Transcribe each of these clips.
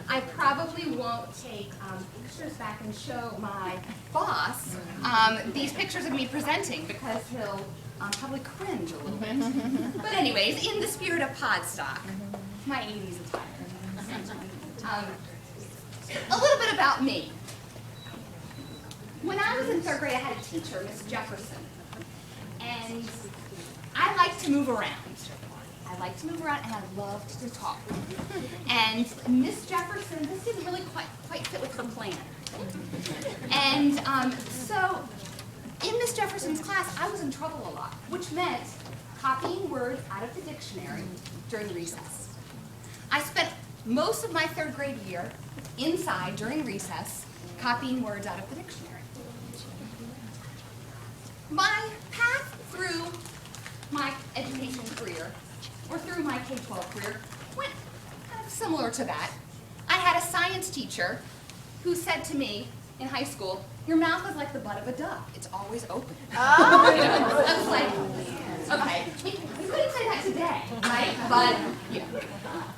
I probably won't take pictures back and show my boss these pictures of me presenting because he'll probably cringe a little bit. But anyways, in the spirit of Podstock, my 80s attire. A little bit about me. When I was in 3rd grade, I had a teacher, Miss Jefferson, and I liked to move around. I liked to move around, and I loved to talk. And Miss Jefferson, this didn't really quite fit with her plan. And so, in Miss Jefferson's class, I was in trouble a lot, which meant copying words out of the dictionary during recess. I spent most of my 3rd grade year inside during recess, copying words out of the dictionary. My path through my education career, or through my K-12 career, went kind of similar to that. I had a science teacher who said to me in high school, "Your mouth is like the butt of a duck. It's always open." Oh. You know, I was like, okay, you couldn't say that today, right? But, you know.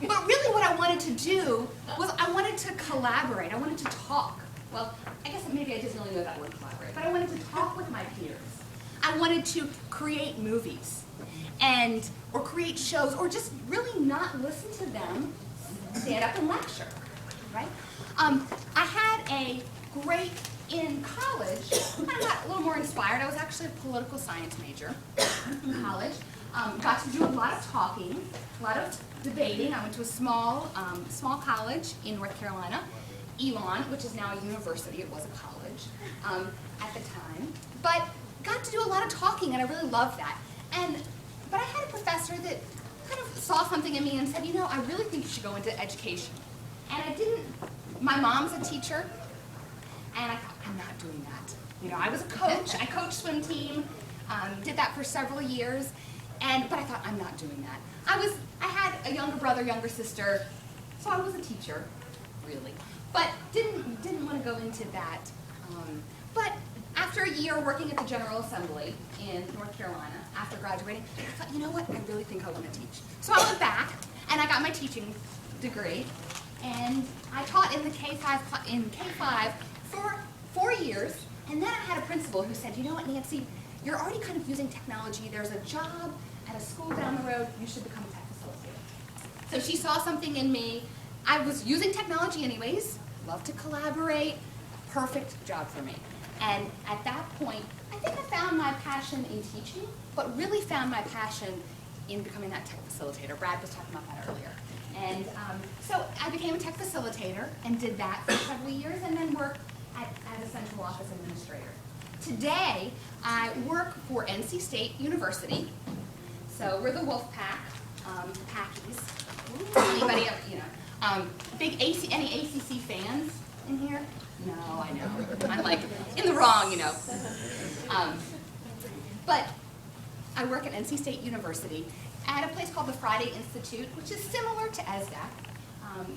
But really what I wanted to do was I wanted to collaborate. I wanted to talk. Well, I guess maybe I didn't really know that word collaborate, but I wanted to talk with my peers. I wanted to create movies or create shows, or just really not listen to them stand up and lecture, right? I had a great, in college, I got a little more inspired. I was actually a political science major in college. Got to do a lot of talking, a lot of debating. I went to a small college in North Carolina, Elon, which is now a university. It was a college at the time. But got to do a lot of talking, and I really loved that. But I had a professor that kind of saw something in me and said, you know, I really think you should go into education. And I didn't. My mom's a teacher, and I thought, I'm not doing that. You know, I was a coach. I coached swim team, did that for several years, but I thought, I'm not doing that. I had a younger brother, younger sister, so I was a teacher, really, but didn't want to go into that. But after a year working at the General Assembly in North Carolina, after graduating, I thought, you know what, I really think I want to teach. So I went back, and I got my teaching degree, and I taught in the K-5 for 4 years, and then I had a principal who said, you know what, Nancy, you're already kind of using technology. There's a job at a school down the road. You should become a tech facilitator. So she saw something in me. I was using technology anyways, loved to collaborate, perfect job for me. And at that point, I think I found my passion in teaching, but really found my passion in becoming that tech facilitator. Brad was talking about that earlier. And so I became a tech facilitator and did that for several years, and then worked as a central office administrator. Today, I work for NC State University. So we're the Wolf Pack, Packies. Anybody, you know, any ACC fans in here? No, I know. I'm like in the wrong, you know. But I work at NC State University at a place called the Friday Institute, which is similar to ESDAC.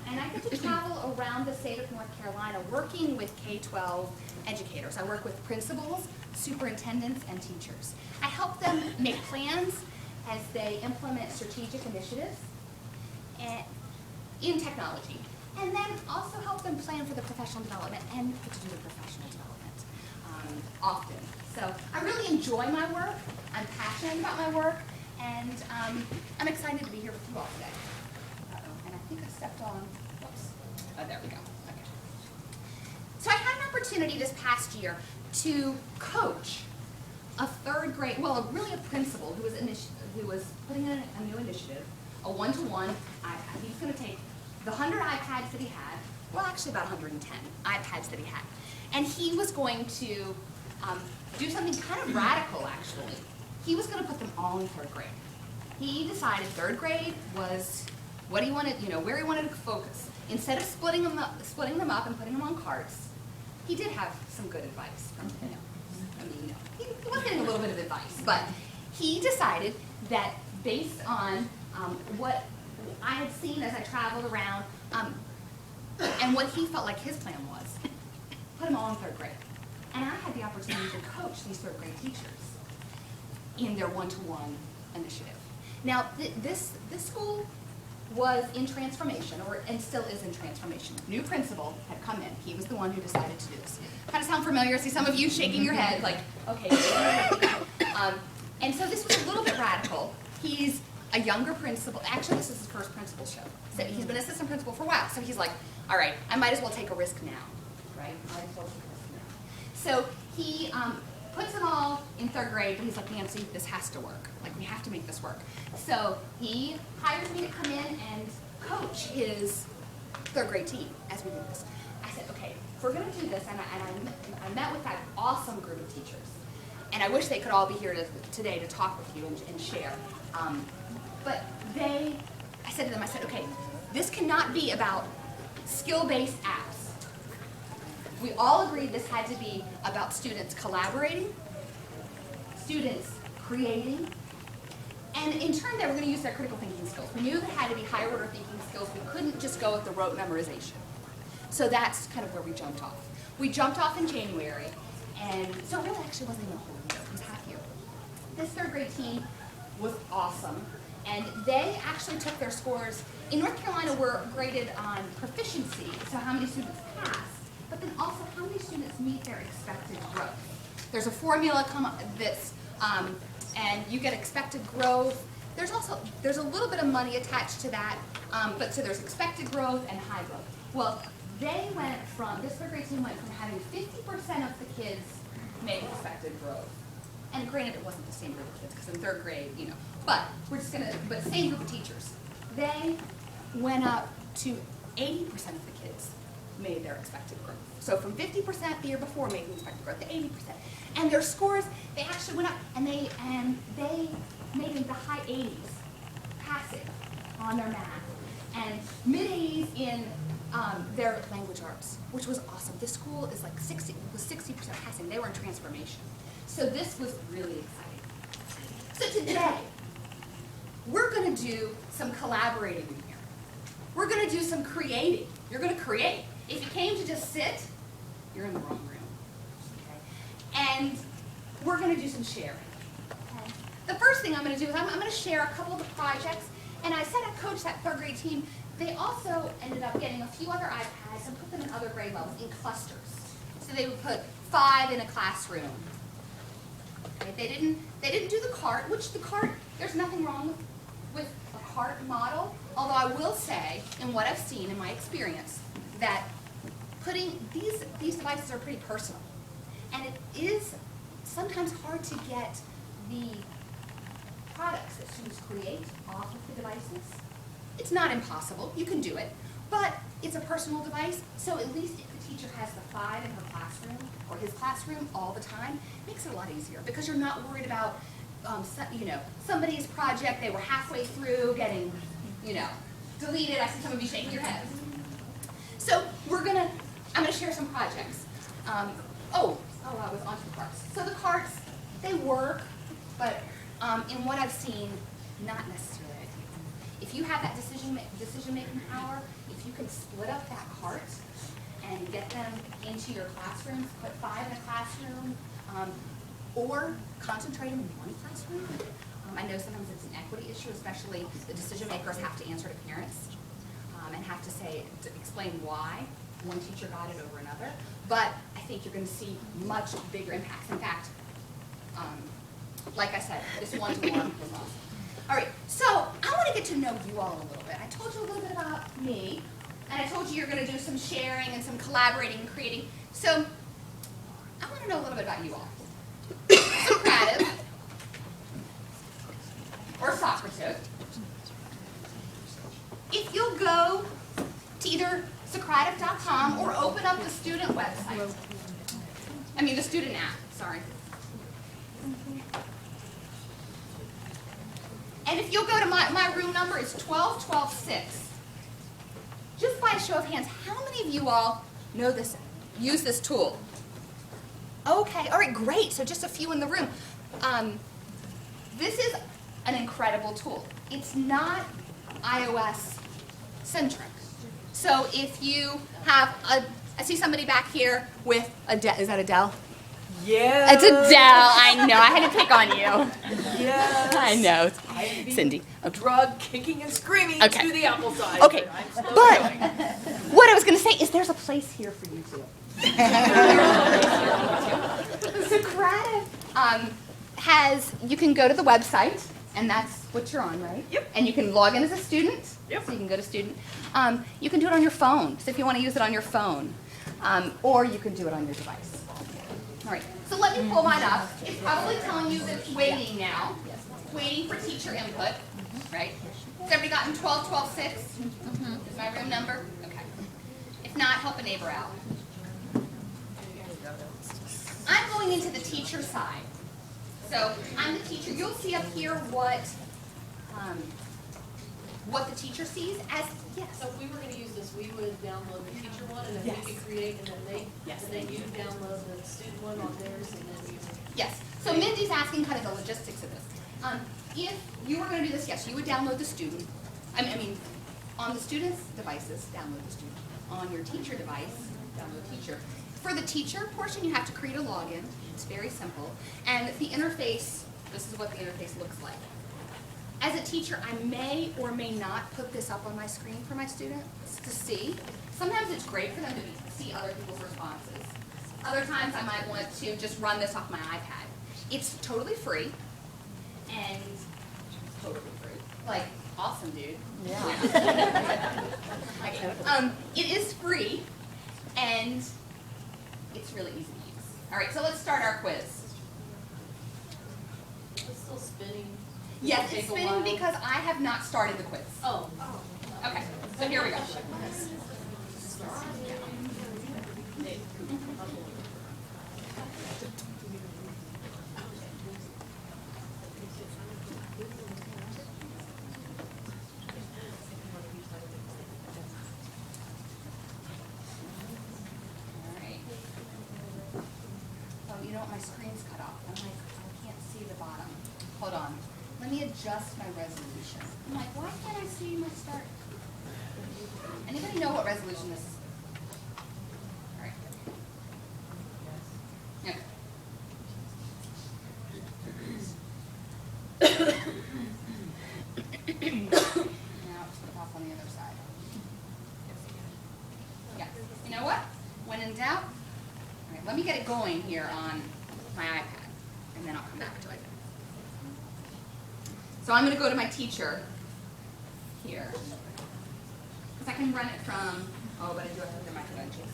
And I get to travel around the state of North Carolina working with K-12 educators. I work with principals, superintendents, and teachers. I help them make plans as they implement strategic initiatives in technology. And then also help them plan for the professional development and get to do the professional development often. So I really enjoy my work. I'm passionate about my work. And I'm excited to be here with you all today. And I think I stepped on, whoops. Oh, there we go. Okay. So I had an opportunity this past year to coach a 3rd grade, well, really a principal who was putting in a new initiative, a one-to-one iPad. He's going to take the 100 iPads that he had, well, actually about 110 iPads that he had, and he was going to do something kind of radical, actually. He was going to put them all in 3rd grade. He decided 3rd grade was what he wanted, you know, where he wanted to focus. Instead of splitting them up and putting them on carts, he did have some good advice from, you know, I mean, you know, he was getting a little bit of advice, but he decided that based on what I had seen as I traveled around and what he felt like his plan was, put them all in 3rd grade. And I had the opportunity to coach these 3rd grade teachers in their one-to-one initiative. Now, this school was in transformation, and still is in transformation. New principal had come in. He was the one who decided to do this. Kind of sound familiar? I see some of you shaking your head like, okay. And so this was a little bit radical. He's a younger principal. Actually, this is his first principalship. So he's been assistant principal for a while. So he's like, all right, I might as well take a risk now, right? Might as well take a risk now. So he puts them all in 3rd grade, but he's like, Nancy, this has to work. Like, we have to make this work. So he hires me to come in and coach his 3rd grade team as we do this. I said, okay, if we're going to do this, and I met with that awesome group of teachers. And I wish they could all be here today to talk with you and share. But I said to them, okay, this cannot be about skill-based apps. We all agreed this had to be about students collaborating, students creating, and in turn they were going to use their critical thinking skills. We knew there had to be higher order thinking skills. We couldn't just go with the rote memorization. So that's kind of where we jumped off. We jumped off in January, and so it really actually wasn't even a whole year. It was half year. This 3rd grade team was awesome, and they actually took their scores. In North Carolina, we're graded on proficiency, so how many students pass, but then also how many students meet their expected growth. There's a formula that's, and you get expected growth. There's a little bit of money attached to that, but so there's expected growth and high growth. Well, this 3rd grade team went from having 50% of the kids make expected growth. And granted, it wasn't the same group of kids, because in 3rd grade, but but same group of teachers. They went up to 80% of the kids made their expected growth. So from 50% the year before making expected growth to 80%. And their scores, they actually went up, and they made into high 80s passing on their math, and mid-80s in their language arts, which was awesome. This school is like 60% passing. They were in transformation. So this was really exciting. So today, we're going to do some collaborating in here. We're going to do some creating. You're going to create. If you came to just sit, you're in the wrong room. Okay? And we're going to do some sharing. Okay? The first thing I'm going to do is I'm going to share a couple of the projects. And I said I coached that 3rd grade team. They also ended up getting a few other iPads and put them in other grade levels in clusters. So they would put 5 in a classroom. Okay? They didn't do the cart, which the cart, there's nothing wrong with a cart model. Although I will say, in what I've seen in my experience, that putting these devices are pretty personal. And it is sometimes hard to get the products that students create off of the devices. It's not impossible, you can do it, but it's a personal device, so at least if the teacher has the 5 in her classroom or his classroom all the time, it makes it a lot easier because you're not worried about somebody's project they were halfway through getting, deleted. I see some of you shaking your heads. So I'm gonna share some projects. I was onto the carts. So the carts, they work, but in what I've seen, not necessarily. If you have that decision-making power, if you can split up that cart and get them into your classrooms, put 5 in a classroom, or concentrate them in one classroom. I know sometimes it's an equity issue, especially the decision makers have to answer to parents and have to explain why one teacher got it over another. But I think you're going to see much bigger impacts. In fact, like I said, this one-to-one was awesome. All right, so I want to get to know you all a little bit. I told you a little bit about me, and I told you you're going to do some sharing and some collaborating and creating. So I want to know a little bit about you all. Socrative, or Socrative. If you'll go to either Socrative.com or open up the student website. The student app, sorry. And if you'll go to my room number, it's 12126. Just by a show of hands, how many of you all know this, use this tool? Okay, all right, great. So just a few in the room. This is an incredible tool. It's not iOS centric. So if you have I see somebody back here with is that Adele? Yeah. It's Adele. I know. I had to pick on you. Yes. I know. Cindy. Okay. Drug kicking and screaming Okay. to the apple side. Okay, but what I was going to say is there's a place here for you too. Socratic you can go to the website, and that's what you're on, right? Yep. And you can log in as a student. Yep. So you can go to student. You can do it on your phone, so if you want to use it on your phone. Or you can do it on your device. All right, so let me pull mine up. It's probably telling you that it's waiting now. It's waiting for teacher input, right? Has everybody gotten 12-12-6? Is my room number? Okay. If not, help a neighbor out. I'm going into the teacher side. So I'm the teacher. You'll see up here what the teacher sees as, yes. So if we were going to use this, we would download the teacher one, and then Yes. we could create, and then Yes. you download the student one on theirs, and then we. Yes. So Mindy's asking kind of the logistics of this. If you were going to do this, yes, you would download the student. I mean, on the student's devices, download the student. On your teacher device, download teacher. For the teacher portion, you have to create a login. It's very simple. And the interface, this is what the interface looks like. As a teacher, I may or may not put this up on my screen for my students to see. Sometimes it's great for them to see other people's responses. Other times I might want to just run this off my iPad. It's totally free, and totally free. Like, awesome, dude. Yeah. It is free, and it's really easy to use. All right, so let's start our quiz. It's still spinning. Yes, It'll it's take a spinning while. because I have not started the quiz. Oh. Okay, so here we go. All right. Oh, you know what? My screen's cut off. I can't see the bottom. Hold on. Let me adjust my resolution. I'm like, why can't I see my start? Anybody know what resolution this is? All right. Okay. Now it's put off on the other side. Yeah. You know what? When in doubt, all right, let me get it going here on my iPad, and then I'll come back to it. So I'm going to go to my teacher here. Because I can run it from, oh, but I do have to enter my credentials.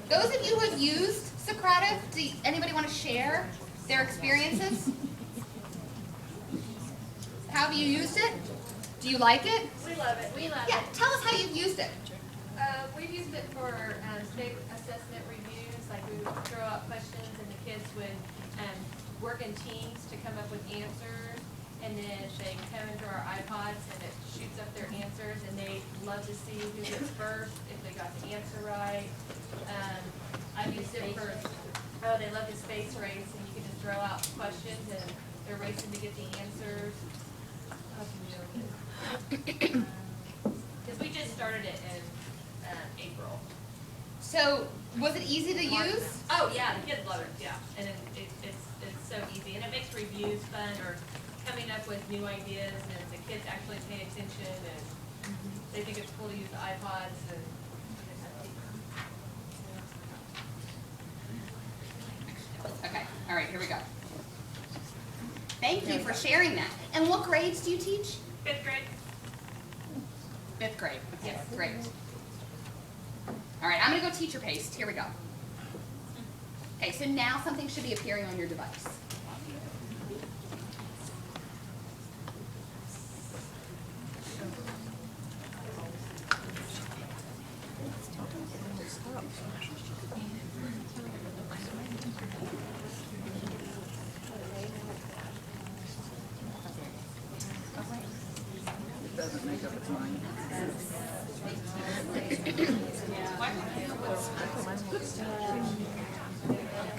Those of you who have used Socratic, anybody want to share their experiences? How have you used it? Do you like it? We love it. We love Yeah, it. tell us how you've used it. We've used it for state assessment reviews. Like we would throw out questions and the kids would work in teams to come up with answers. And then they come into our iPods and it shoots up their answers. And they love to see who gets first, if they got the answer right. I've used it for, they love the space race. And you can just throw out questions and they're racing to get the answers. Because we just started it in April. So, was it easy to use? Oh yeah, the kids love it. Yeah, and it's so easy, and it makes reviews fun or coming up with new ideas, and the kids actually pay attention, and they think it's cool to use the iPods and. Okay, all right, here we go. Thank you for sharing that. And what grades do you teach? 5th grade. 5th grade. Yes, great. All right, I'm going to go teacher paste. Here we go. Okay, so now something should be appearing on your device.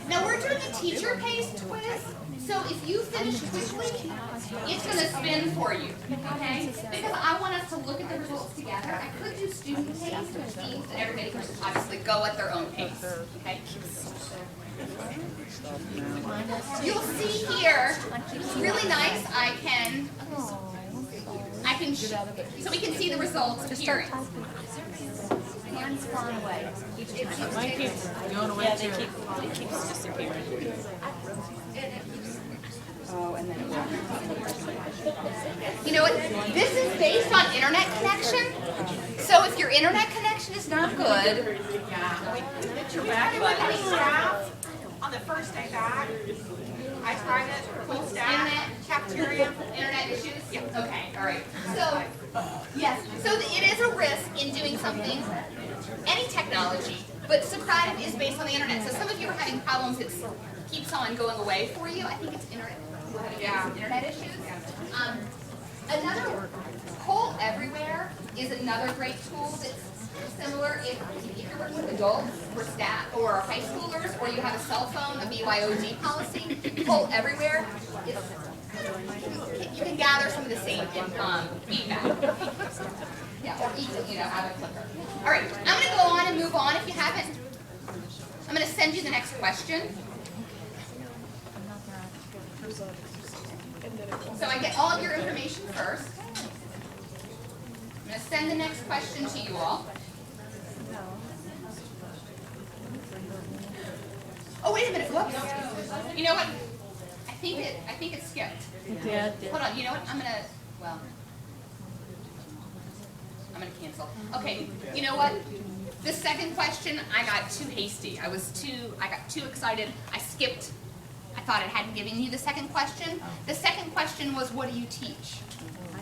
Now we're doing a teacher-paced quiz, so if you finish quickly, it's gonna spin for you, okay? Because I want us to look at the results together. I could do student-paced, which means that everybody can just obviously go at their own pace, okay? You'll see here, it's really nice, so we can see the results appearing. Mine's flying away. Mine keeps going away too. It keeps disappearing. You know what? This is based on internet connection. So if your internet connection is not good, Everybody staff on the first day back. I tried it for full staff. internet Cafeteria. internet issues? Okay, all right. So, yes, so it is a risk in doing something, any technology, but Socratic is based on the internet. So some of you are having problems, it keeps on going away for you. I think it's internet, internet issues. Another, Poll Everywhere is another great tool that's similar if you're working with adults or staff or high schoolers, or you have a cell phone, a BYOD policy. Poll Everywhere is, you can gather some of the same feedback. Yeah, or have a clicker. All right, I'm going to go on and move on. If you haven't, I'm going to send you the next question. So I get all of your information first. I'm going to send the next question to you all. Oh, wait a minute. Whoops. You know what? I think it skipped. Hold on. You know what? I'm going to cancel. Okay. You know what? The second question, I got too hasty. I got too excited. I skipped. I thought it hadn't given you the second question. The second question was, what do you teach?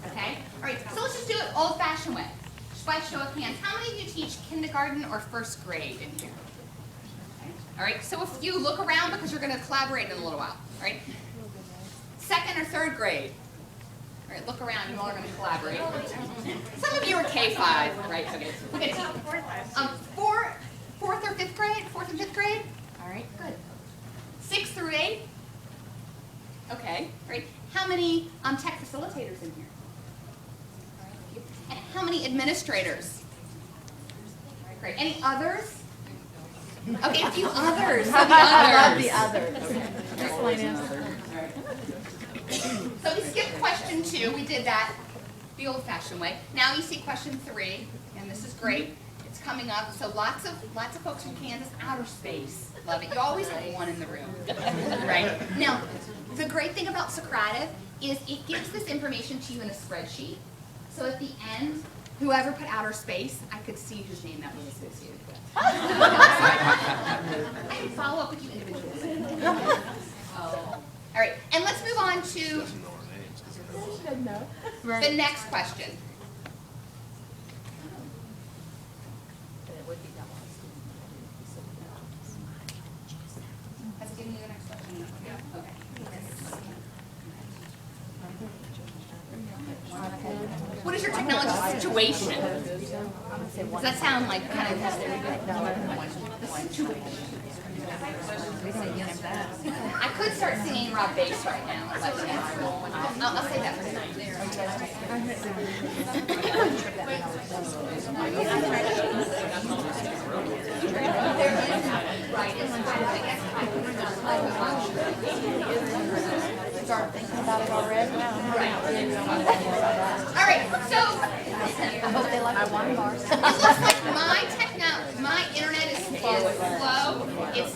Okay? All right, so let's just do it old-fashioned way. Just by show of hands. How many of you teach kindergarten or first grade in here? All right, so if you look around, because you're going to collaborate in a little while. All right? Second or third grade? All right, look around. You all are going to collaborate. Some of you are K-5, right? Okay. Okay. Fourth or fifth grade? Fourth and fifth grade? All right, good. 6th through 8th? Okay, great. How many tech facilitators in here? And how many administrators? Great. Any others? Okay, a few others. Some others. The others. So we skipped question 2. We did that the old-fashioned way. Now you see question 3, and this is great. It's coming up. So lots of folks from Kansas, outer space. Love it. You always have one in the room, right? Now, the great thing about Socrative is it gives this information to you in a spreadsheet. So at the end, whoever put outer space, I could see whose name that was associated with. I can follow up with you individually. All right, and let's move on to the next question. Has it given you the next question? Okay. What is your technology situation? Does that sound like kind of the situation? I could start singing Rob Bass right now, but I'll say that for tonight. Start thinking about it already. All right, so I hope they like one bar. it looks like my internet is slow. It's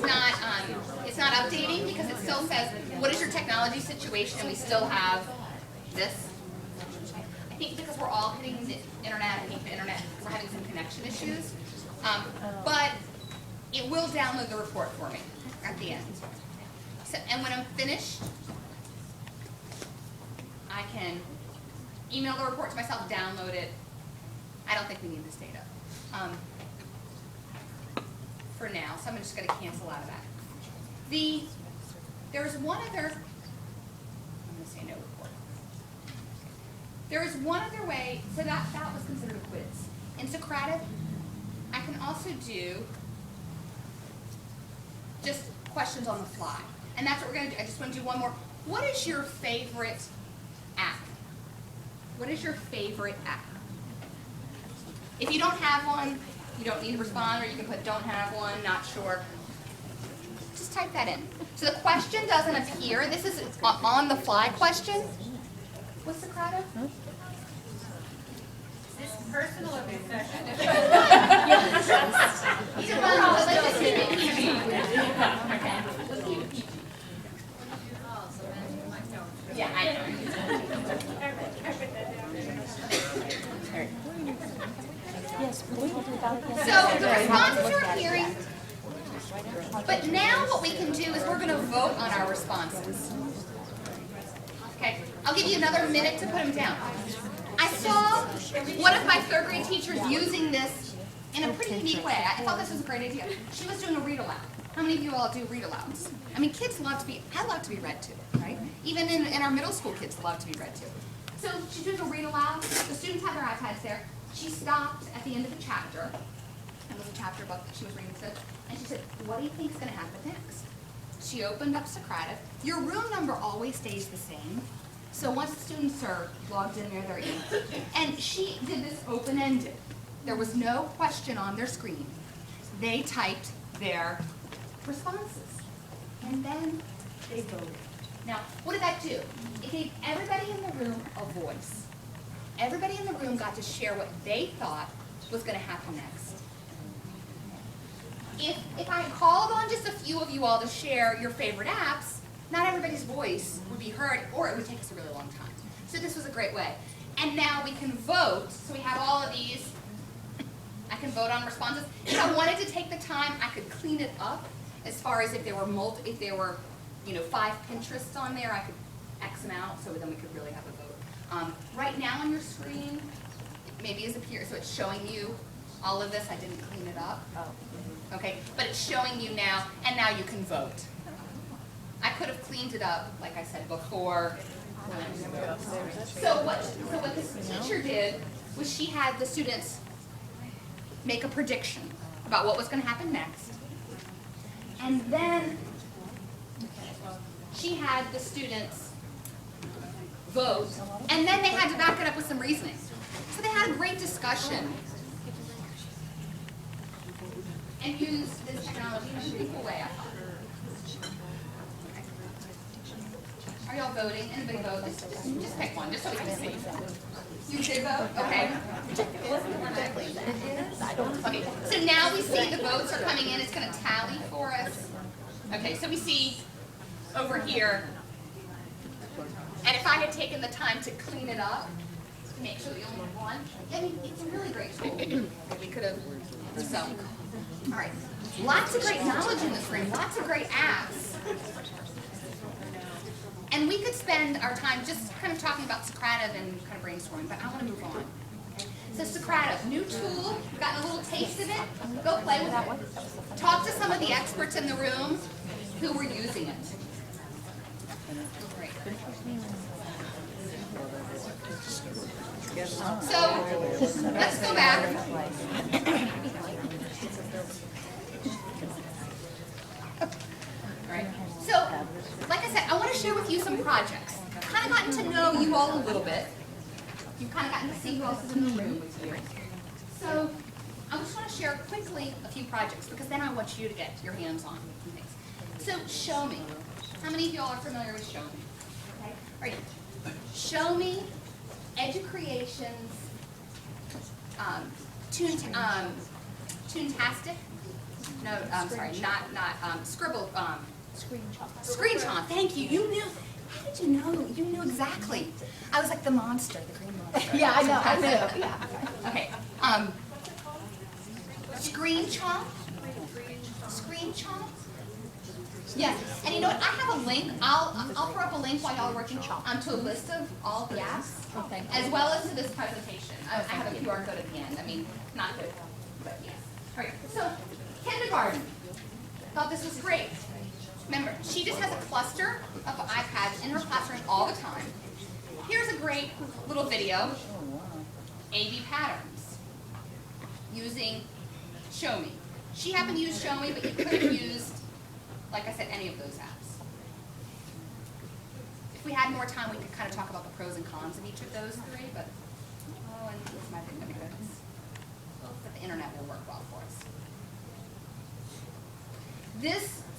not updating because it still says, what is your technology situation? And we still have this. I think because we're all hitting the internet, we're having some connection issues. But it will download the report for me at the end. So, and when I'm finished, I can email the report to myself, download it. I don't think we need this data for now, so I'm just going to cancel out of that. There's one other, I'm going to say no report. There is one other way, so that was considered a quiz. In Socrative, I can also do just questions on the fly. And that's what we're gonna do. I just wanna do one more. What is your favorite app? What is your favorite app? If you don't have one, you don't need to respond, or you can put don't have one, not sure. Just type that in. So the question doesn't appear. This is an on-the-fly question. What's the crowd of? This personal or professional? Either one, but let's just keep it easy. Yeah, I know. Yes, we will do that again. So the responses are appearing, but now what we can do is we're going to vote on our responses. Okay, I'll give you another minute to put them down. I saw one of my third grade teachers using this in a pretty unique way. I thought this was a great idea. She was doing a read aloud. How many of you all do read alouds? I mean, kids love to be, I love to be read to, right? Even in our middle school, kids love to be read to. So she's doing a read aloud. The students have their iPads there. She stopped at the end of the chapter. It was a chapter book that she was reading to, and she said, what do you think is going to happen next? She opened up Socratic. Your room number always stays the same. So once the students are logged in there, they're in. And she did this open-ended. There was no question on their screen. They typed their responses. And then they voted. Now, what did that do? It gave everybody in the room a voice. Everybody in the room got to share what they thought was going to happen next. If I called on just a few of you all to share your favorite apps, not everybody's voice would be heard, or it would take us a really long time. So this was a great way. And now we can vote. So we have all of these. I can vote on responses. If I wanted to take the time, I could clean it up. As far as if there were 5 Pinterests on there, I could X them out, so then we could really have a vote. Right now on your screen, maybe is appear, so it's showing you all of this. I didn't clean it up. Okay, but it's showing you now, and now you can vote. I could have cleaned it up, like I said before. So what this teacher did was she had the students make a prediction about what was going to happen next. And then she had the students vote, and then they had to back it up with some reasoning. So they had a great discussion and used this technology in a pretty cool way, I thought. Are y'all voting? Anybody vote? Just pick one, just so we can see. You did vote? Okay. Okay, so now we see the votes are coming in. It's going to tally for us. Okay, so we see over here. And if I had taken the time to clean it up, to make sure we only have one, I mean, it's a really great tool. We could have, so, all right. Lots of great knowledge in this room, lots of great apps. And we could spend our time just kind of talking about Socrative and kind of brainstorming, but I want to move on. Okay? So Socrative, new tool, gotten a little taste of it, go play with it. Talk to some of the experts in the room who were using it. Great. So let's go back. All right. So, like I said, I want to share with you some projects. I've kind of gotten to know you all a little bit. You've kind of gotten to see who else is in the room with you. So, I just want to share quickly a few projects because then I want you to get your hands on some things. So, Show Me. How many of y'all are familiar with Show Me? Okay. All right. Show Me, Educreation's Toontastic. No, I'm sorry, not Scribble. Screen Chomp. Thank you. You knew. How did you know? You knew exactly. I was like the monster, the green monster. Yeah, I know. Yeah. Okay. Screen Chomp. Screen Chomp. Yes. And you know what? I have a link. I'll throw up a link while y'all are working to a list of all the apps, as well as to this presentation. I have a QR code at the end. I mean, not good, but yes. All right. So, kindergarten. Thought this was great. Remember, she just has a cluster of iPads in her classroom all the time. Here's a great little video, A/B patterns, using Show Me. She happened to use Show Me, but you could have used, like I said, any of those apps. had more time, we could kind of talk about the pros and cons of each of those three, but, oh, and this might be good. Hope that the internet will work well for us.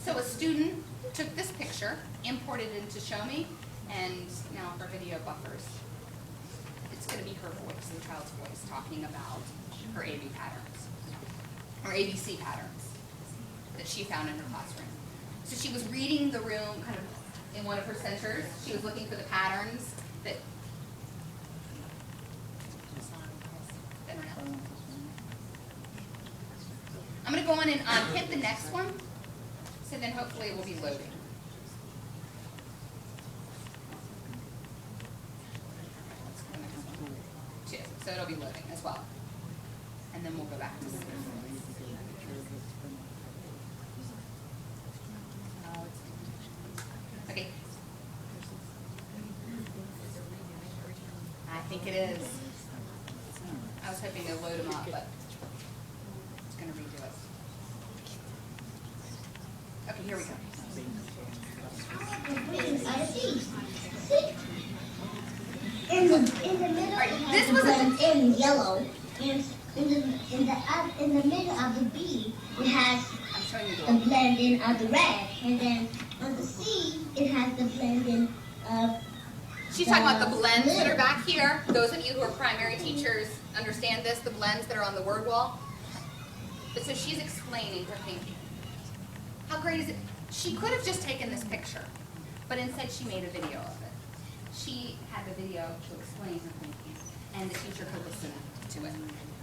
So a student took this picture, imported it into Show Me, and now for video buffers, it's gonna be her voice, the child's voice, talking about her AB patterns, or ABC patterns that she found in her classroom. So she was reading the room kind of in one of her centers. She was looking for the patterns that. I'm going to go on and hit the next one, so then hopefully it will be loading. Let's go to the next one. 2, so it'll be loading as well. And then we'll go back to the Okay. I think it is. I was hoping to load them up, but it's going to redo it. Okay, here we go. In the middle, Right, it this has was the a- blend in yellow, and in the middle of the B, it has I'm showing you the the blend in of the red, and then on the C, it has the blend in of. She's talking about the blends that are back here. Those of you who are primary teachers understand this, the blends that are on the word wall. But so she's explaining her thinking. How great is it? She could have just taken this picture, but instead she made a video of it. She had the video to explain her thinking, and the teacher could listen to it.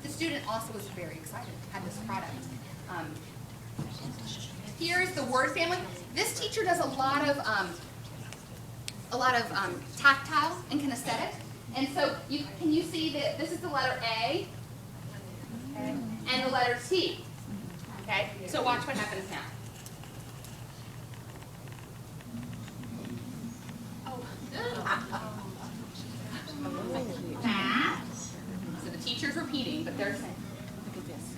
The student also was very excited, had this product. Here's the word family. This teacher does a lot of tactile and kinesthetic. And so can you see that this is the letter A and the letter T? Okay, so watch what happens now. So the teacher's repeating, but they're saying, look at this.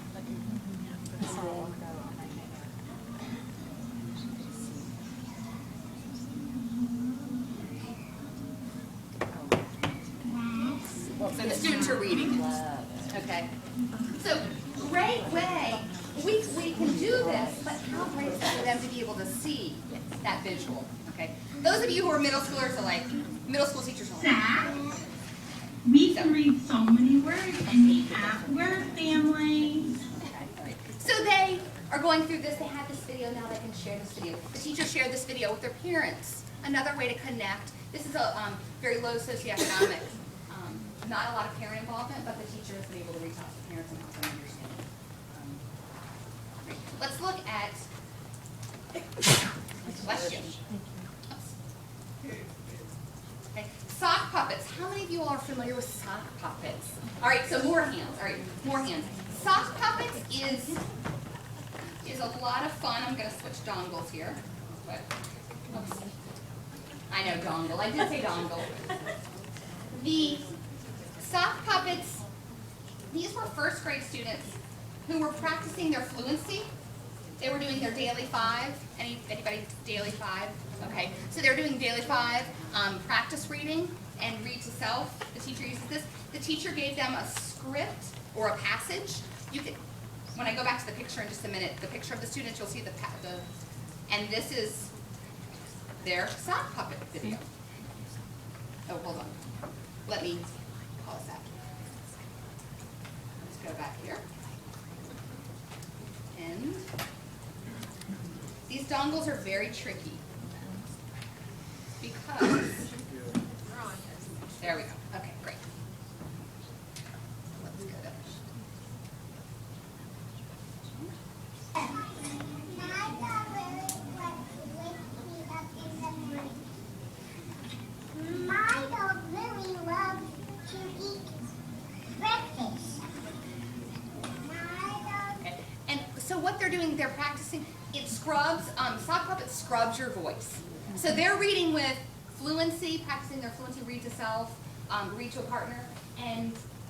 So the students are reading. Okay. So great way. We can do this, but how great is it for them to be able to see that visual? Okay. Those of you who are middle schoolers are like, middle school teachers are like, We can read so many words and we have word families. so they are going through this. They have this video. Now they can share this video. The teacher shared this video with their parents. Another way to connect. This is a very low socioeconomic, not a lot of parent involvement, but the teacher has been able to reach out to parents and help them understand. Great. Let's look at questions. Okay. Sock puppets. How many of you all are familiar with sock puppets? All right, so more hands. All right, more hands. Sock puppets is a lot of fun. I'm going to switch dongles here. But, oops. I know dongle. I did say dongle. The sock puppets, these were first grade students who were practicing their fluency. They were doing their daily 5. Anybody daily 5? Okay. So they're doing daily 5, practice reading and read to self. The teacher uses this. The teacher gave them a script or a passage. You can, when I go back to the picture in just a minute, the picture of the students, you'll see and this is their sock puppet video. Oh, hold on. Let me pause that. Let's go back here. And these dongles are very tricky because, there we go. Okay, great. Let's go to My dog really loves to eat breakfast. Okay. And so what they're doing, they're practicing, it scrubs, sock puppet scrubs your voice. So they're reading with fluency, practicing their fluency, read to self, read to a partner,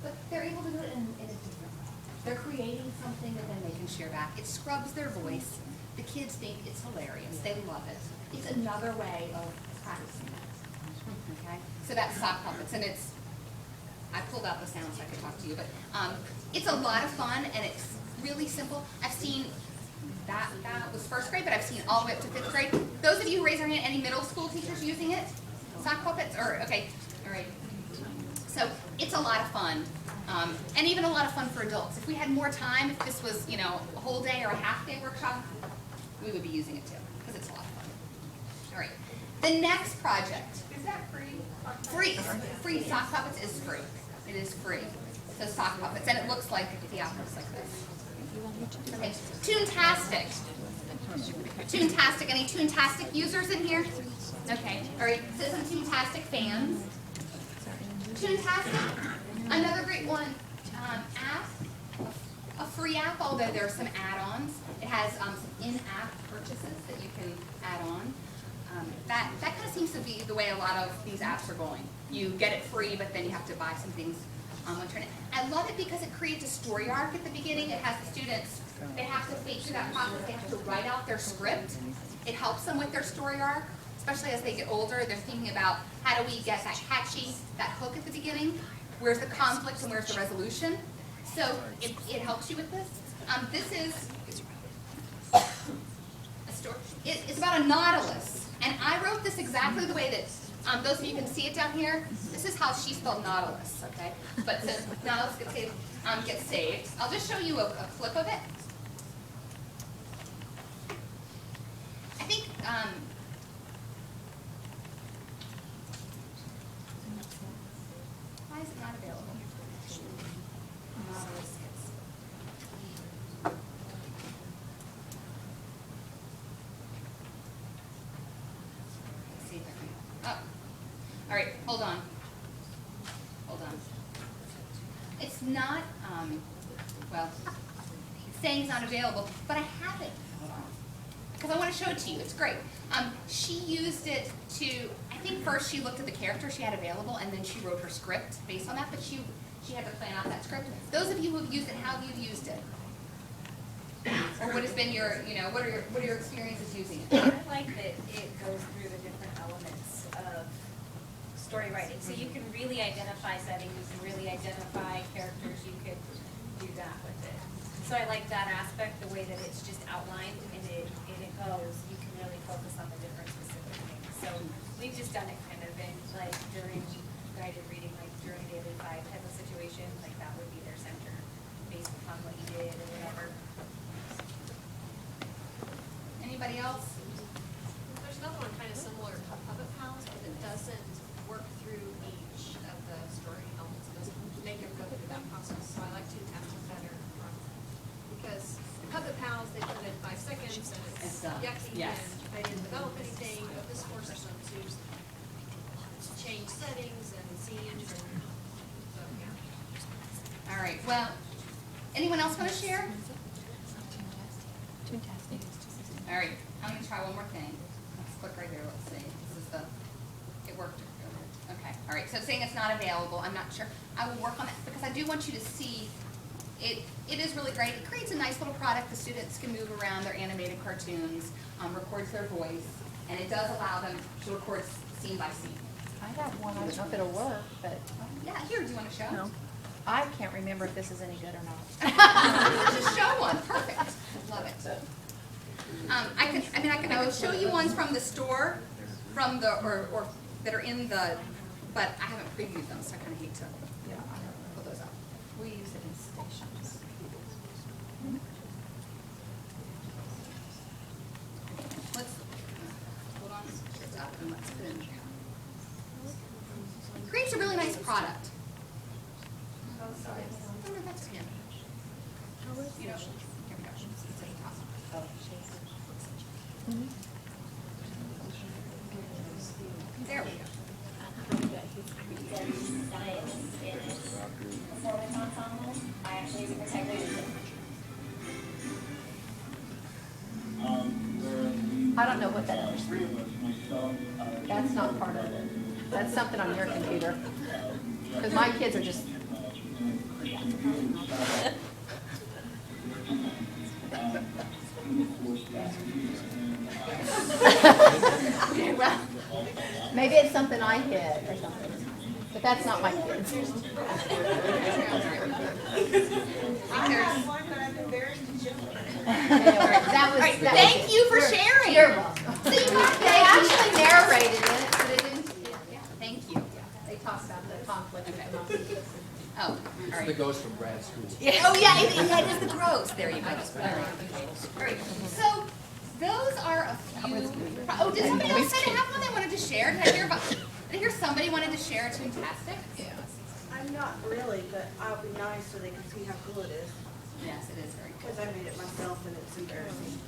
but they're able to do it in a different way. They're creating something that then they can share back. It scrubs their voice. The kids think it's hilarious. They love it. It's another way of practicing that. Okay, so that's sock puppets, and I pulled out the sound so I could talk to you, but it's a lot of fun, and it's really simple. I've seen, that was first grade, but I've seen all the way up to 5th grade. Those of you who raise your hand, any middle school teachers using it? Sock puppets, okay, all right. So it's a lot of fun, and even a lot of fun for adults. If we had more time, if this was, a whole day or a half day workshop, we would be using it too, because it's a lot of fun. All right, the next project. Is that free? Free sock puppets is free. It is free. So sock puppets, and it looks like the app looks like this. Okay, Toontastic. Toontastic. Any Toontastic users in here? Okay. All right. So some Toontastic fans. Toontastic, another great one. App, a free app, although there are some add-ons. It has some in-app purchases that you can add on. That kind of seems to be the way a lot of these apps are going. You get it free, but then you have to buy some things on internet. I love it because it creates a story arc at the beginning. It has the students, they have to think through that process. They have to write out their script. It helps them with their story arc, especially as they get older. They're thinking about how do we get that catchy, that hook at the beginning? Where's the conflict and where's the resolution? So it helps you with this. This is a story. It's about a nautilus. And I wrote this exactly the way that, those of you can see it down here, this is how she spelled nautilus, okay? But since nautilus gets saved, I'll just show you a clip of it. I think, why is it not available? Nautilus gets. Let's see if I can. Oh, all right. Hold on. It's not. Well, it's saying it's not available, but I have it because I want to show it to you. It's great. She used it to. I think first she looked at the character she had available, and then she wrote her script based on that. But she had to plan out that script. Those of you who have used it, how have you used it? Or what has been your, what are your experiences using it? I like that it goes through the different elements of story writing. So you can really identify settings, you can really identify characters, you could do that with it. So I like that aspect, the way that it's just outlined and it goes, you can really focus on the different specific things. So we've just done it kind of in like during guided reading, like during daily 5 type of situation, like that would be their center based upon what you did or whatever. Anybody else? There's another one kind of similar to Puppet Pals, but it doesn't work through each of the story elements. It doesn't make them go through that process. So I like to have it better because Puppet Pals, they put in 5 seconds and it's yucky yes. and they didn't develop anything. But this forces them to change settings and scenes and so yeah. All right. Well, anyone else want to share? All right, I'm going to try one more thing. Let's click right here. Let's see. This is it worked. Okay, all right. So it's saying it's not available. I'm not sure. I will work on it because I do want you to see it. It is really great. It creates a nice little product. The students can move around their animated cartoons, records their voice, and it does allow them to record scene by scene. I have one, I don't know if it'll work, but Yeah, here, do you want to show? no. I can't remember if this is any good or not. Just show one. Perfect. Love it. I will show you ones from the store, from the, or that are in the, but I haven't previewed them, so I kind of hate to pull those up. We use it in stations. Let's, hold on, it's up and let's put it in there. Creates a really nice product. Oh, sorry. Oh, no, that's okay. You know, here we go. It's at the top. Oh. There we go. I don't know what that is. That's not part of it. That's something on your computer. Because my kids are just. Okay, well, Maybe it's something I hit or something. But that's not my kids. I have one, but I've been very diligent. That was, Thank you for sharing. You're welcome. So you got They actually narrated it, but it didn't. Thank you. They talked about the conflict with the mom. Oh, all This is right. the ghost from grad school. Oh, yeah, it is the gross. There you go. All right. So those are a few. Oh, did somebody else say they have one they wanted to share? Did I hear somebody wanted to share? It's fantastic. I'm not really, but I'll be nice so they can see how cool it is. Yes, it is very Because I made it myself and it's embarrassing.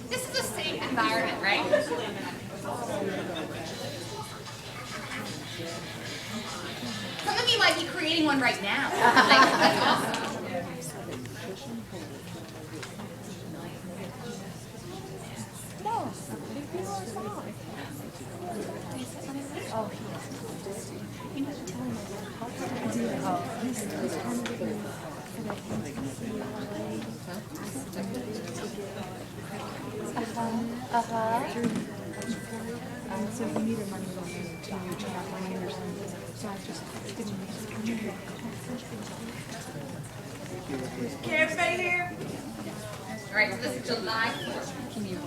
This is a safe environment, right? Some of you might be creating one right now. That's awesome. So if you needed money going to your trampoline or something, so I just Can everybody hear? All right, so this is July 4th. can you?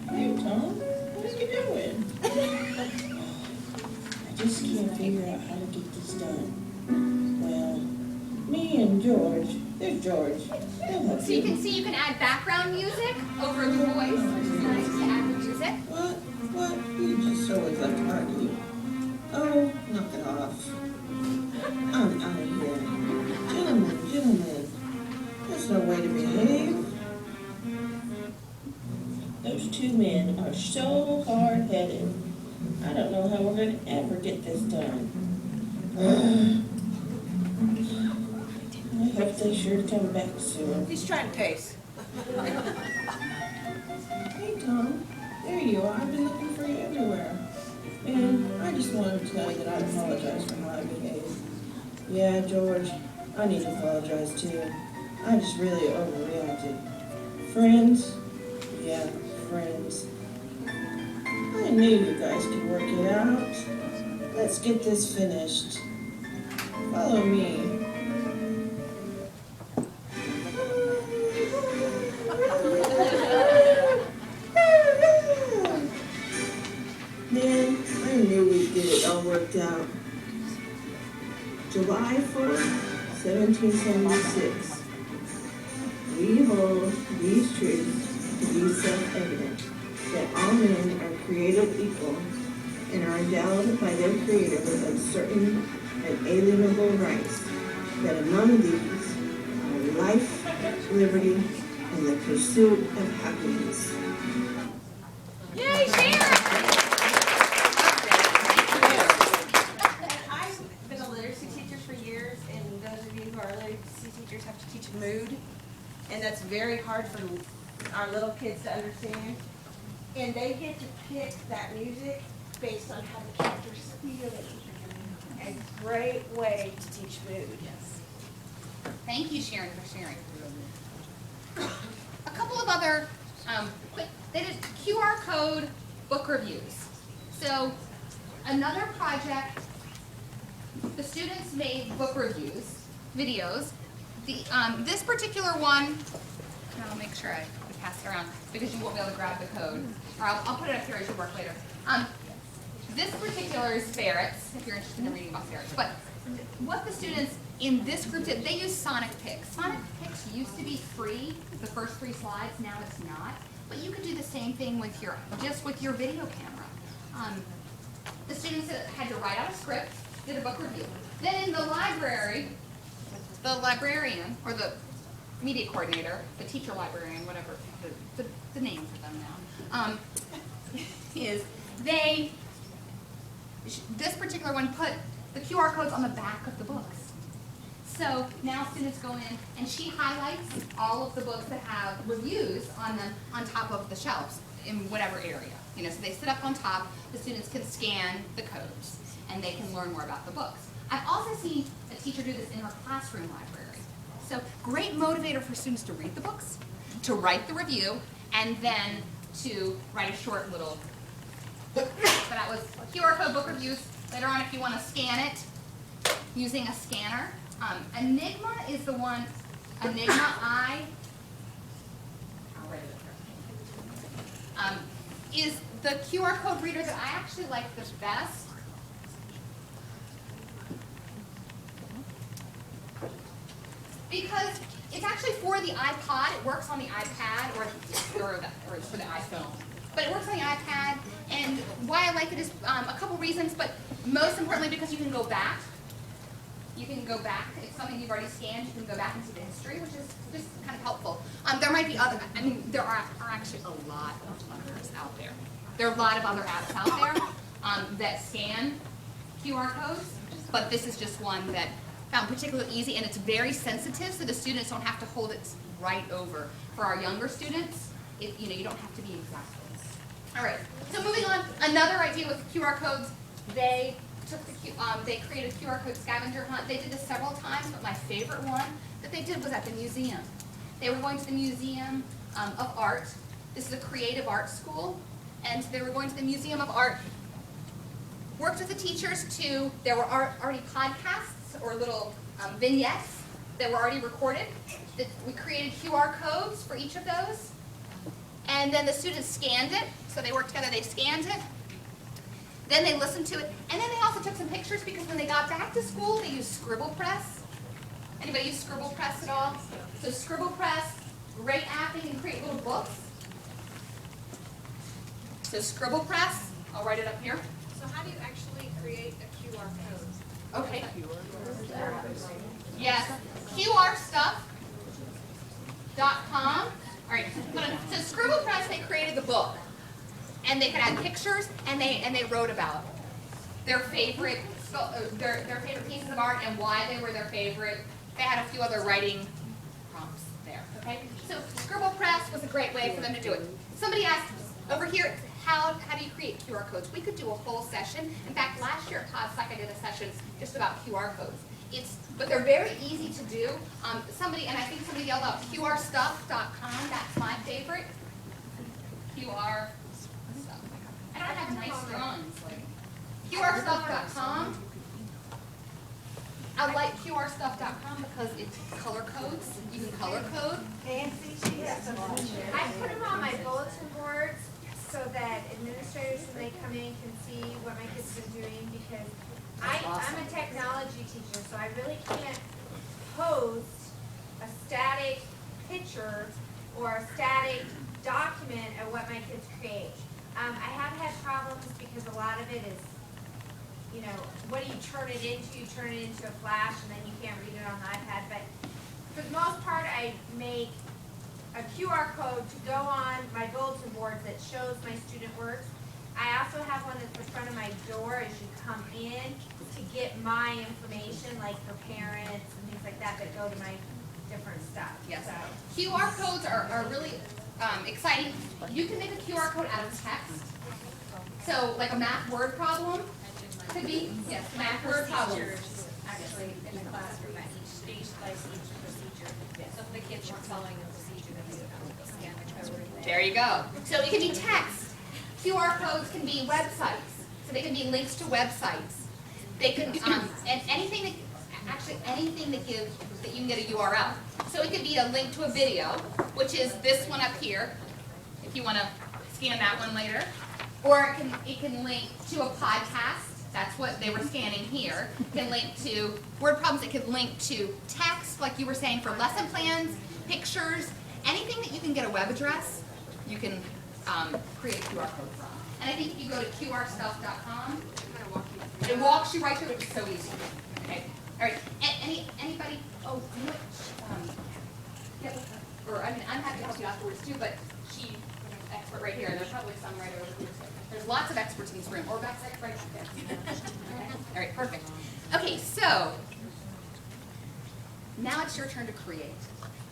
Hey, Tom, what are you doing? I just can't figure out how to get this done. Well, me and George, there's George, they'll help So you can add background music over the voice, which is nice to add the music. What? You just always like to argue. Oh, knock it off. I'm out of here. Gentlemen, there's no way to behave. Those two men are so hard-headed. I don't know how we're going to ever get this done. I hope they're sure to come back soon. He's trying to pace. Hey, Tom. There you are. I've been looking for you everywhere. And I just wanted to tell you that I apologize for how I behaved. Yeah, George, I need to apologize too. I just really overreacted. Friends? Yeah, friends. I knew you guys could work it out. Let's get this finished. Follow me. Man, I knew we'd get it all worked out. July 4th, 1776. We hold these truths to be self-evident, that all men are created equal and are endowed by their Creator with certain inalienable rights, that among these are life, liberty, and the pursuit of happiness. Yay, Sharon! I've been a literacy teacher for years, and those of you who are literacy teachers have to teach mood, and that's very hard for our little kids to understand. And they get to pick that music based on how the character's feeling. A great way to teach mood. Yes. Thank you, Sharon, for sharing. A couple of other quick, they did QR code book reviews. So another project, the students made book reviews, videos. This particular one, and I'll make sure I pass it around because you won't be able to grab the code. Or I'll put it up here as you work later. This particular is ferrets, if you're interested in reading about ferrets. But what the students in this group did, they used Sonic Picks. Sonic Picks used to be free, the first 3 slides, now it's not. But you could do the same thing with your video camera. The students had to write out a script, did a book review. Then in the library, the librarian, or the media coordinator, the teacher librarian, whatever the name for them now, is this particular one put the QR codes on the back of the books. So now students go in and she highlights all of the books that have reviews on them on top of the shelves in whatever area. So they sit up on top, the students can scan the codes and they can learn more about the books. I've also seen a teacher do this in her classroom library. So great motivator for students to read the books, to write the review, and then to write a short little book. So that was QR code book reviews. Later on, if you want to scan it using a scanner. Enigma is the one, I'll write it up here. Is the QR code reader that I actually like the best. Because it's actually for the iPod. It works on the iPad or for the iPhone. But it works on the iPad, and why I like it is a couple reasons, but most importantly because you can go back. You can go back. If something you've already scanned, you can go back into the history, which is just kind of helpful. There might be other, there are actually a lot of others out there. There are a lot of other apps out there that scan QR codes, but this is just one that I found particularly easy, and it's very sensitive, so the students don't have to hold it right over. For our younger students, you don't have to be exact. All right, so moving on, another idea with QR codes, they created a QR code scavenger hunt. They did this several times, but my favorite one that they did was at the museum. They were going to the Museum of Art. This is a creative art school, and they were going to the Museum of Art. Worked with the teachers there were already podcasts or little vignettes that were already recorded. We created QR codes for each of those, and then the students scanned it. So they worked together, they scanned it. Then they listened to it, and then they also took some pictures because when they got back to school, they used Scribble Press. Anybody use Scribble Press at all? So Scribble Press, great app, they can create little books. So Scribble Press, I'll write it up here. So how do you actually create a QR code? Okay. Yes, QRstuff.com. All right, so Scribble Press, they created the book. And they could add pictures, and they wrote about their favorite pieces of art and why they were their favorite. They had a few other writing prompts there. Okay, so Scribble Press was a great way for them to do it. Somebody asked over here, how do you create QR codes? We could do a whole session. In fact, last year at Todd Psych, I did a session just about QR codes. But they're very easy to do. And I think somebody yelled out QRstuff.com. That's my favorite. QR. I don't have nice drawings. QRstuff.com. I like QRstuff.com because it's color codes. You can color code. I put them on my bulletin boards so that administrators, when they come in, can see what my kids are doing, because I'm a technology teacher, so I really can't post a static picture or a static document of what my kids create. I have had problems because a lot of it is, what do you turn it into? You turn it into a flash and then you can't read it on the iPad. But for the most part, I make a QR code to go on my bulletin board that shows my student works. I also have one that's in front of my door as you come in to get my information, like for parents and things like that go to my different stuff. Yes. So. QR codes are really exciting. You can make a QR code out of text. So like a math word problem could be, yes, math word problem. Actually, in the classroom, at each device, each procedure. So if the kids weren't following the procedure, then they would scan the code. There you go. So it can be text. QR codes can be websites. So they can be links to websites. They can, and anything that you can get a URL. So it could be a link to a video, which is this one up here, if you want to scan that one later. Or it can link to a podcast. That's what they were scanning here. It can link to word problems. It can link to text, like you were saying, for lesson plans, pictures, anything that you can get a web address, you can create a QR code from. And I think if you go to QRstuff.com, it walks you right through it. It's so easy. Okay. All right. Anybody? Oh, or I mean, I'm happy to help you afterwards too, but she's an expert right here, and there's probably some right over here. There's lots of experts in this room, or back right there. Okay. All right, perfect. Okay, so now it's your turn to create.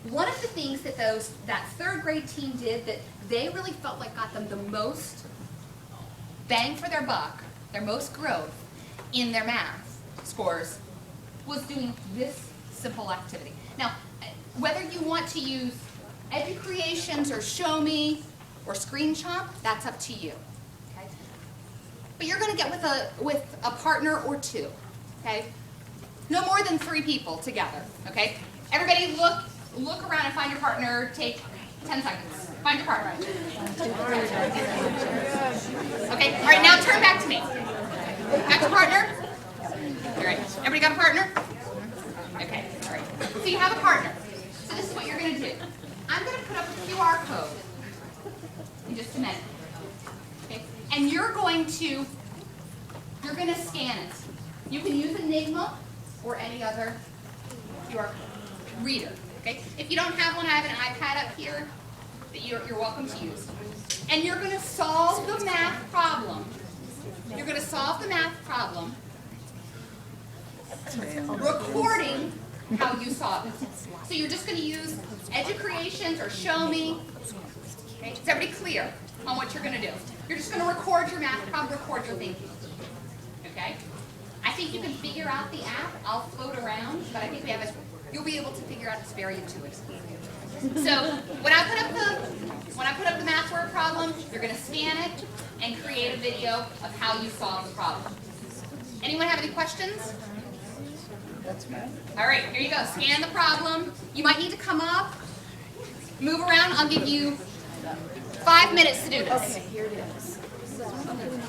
One of the things that that third grade team did that they really felt like got them the most bang for their buck, their most growth in their math scores, was doing this simple activity. Now, whether you want to use Educreations or Show Me or Screen Chop, that's up to you. Okay? But you're going to get with a partner or two. Okay? No more than 3 people together. Okay? Everybody look around and find your partner. Take 10 seconds. Find your partner. Okay? All right, now turn back to me. Got your partner? All right. Everybody got a partner? Okay. All right. So you have a partner. So this is what you're going to do. I'm going to put up a QR code in just a minute. Okay? And you're going to scan it. You can use Enigma or any other QR reader. Okay? If you don't have one, I have an iPad up here that you're welcome to use. And you're going to solve the math problem. You're going to solve the math problem recording how you solve it. So you're just going to use Educreations or Show Me. Okay? Is everybody clear on what you're going to do? You're just going to record your math problem, record your thinking. Okay? I think you can figure out the app. I'll float around, but I think you'll be able to figure out it's very intuitive. So when I put up the math word problem, you're going to scan it and create a video of how you solve the problem. Anyone have any questions? That's right. All right, here you go. Scan the problem. You might need to come up, move around. I'll give you 5 minutes to do this. Okay, here it is. So I'm doing